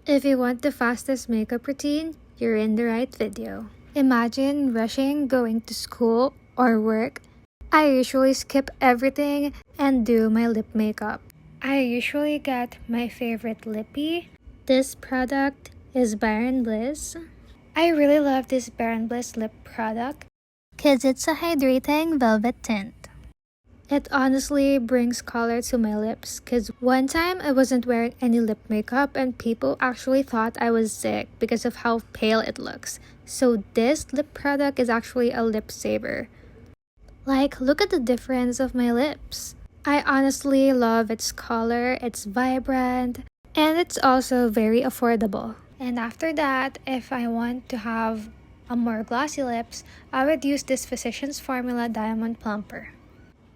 If you want the fastest makeup routine, you're in the right video. Imagine rushing going to school or work. I usually skip everything and do my lip makeup. I usually get my favorite lippy. This product is Baron Bliss. I really love this Baron Bliss lip product because it's a hydrating velvet tint. It honestly brings color to my lips because one time I wasn't wearing any lip makeup and people actually thought I was sick because of how pale it looks. So this lip product is actually a lip saver. Like, look at the difference of my lips. I honestly love its color, it's vibrant, and it's also very affordable. And after that, if I want to have a more glossy lips, I would use this Physicians Formula Diamond Plumper.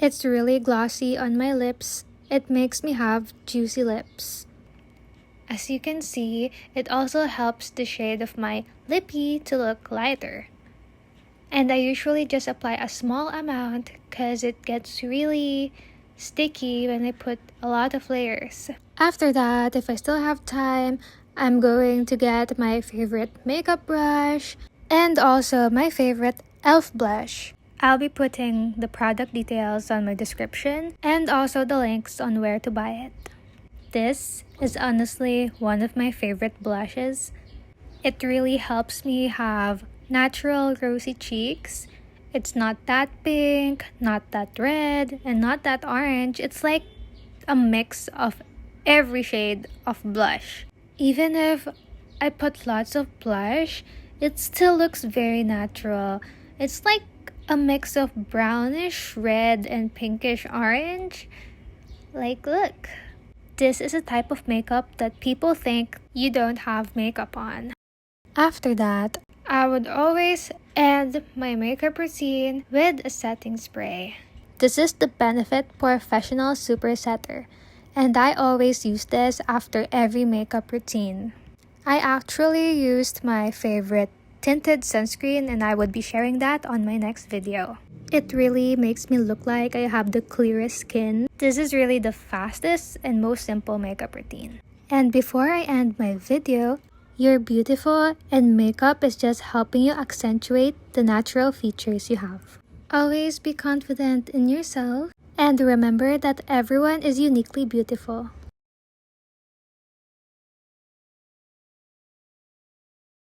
It's really glossy on my lips. It makes me have juicy lips. As you can see, it also helps the shade of my lippy to look lighter. And I usually just apply a small amount because it gets really sticky when I put a lot of layers. After that, if I still have time, I'm going to get my favorite makeup brush and also my favorite e.l.f. blush. I'll be putting the product details on my description and also the links on where to buy it. This is honestly one of my favorite blushes. It really helps me have natural rosy cheeks. It's not that pink, not that red, and not that orange. It's like a mix of every shade of blush. Even if I put lots of blush, it still looks very natural. It's like a mix of brownish red and pinkish orange. Like, look. This is a type of makeup that people think you don't have makeup on. After that, I would always end my makeup routine with a setting spray. This is the Benefit Professional Super Setter, and I always use this after every makeup routine. I actually used my favorite tinted sunscreen and I would be sharing that on my next video. It really makes me look like I have the clearest skin. This is really the fastest and most simple makeup routine. And before I end my video, you're beautiful and makeup is just helping you accentuate the natural features you have. Always be confident in yourself and remember that everyone is uniquely beautiful.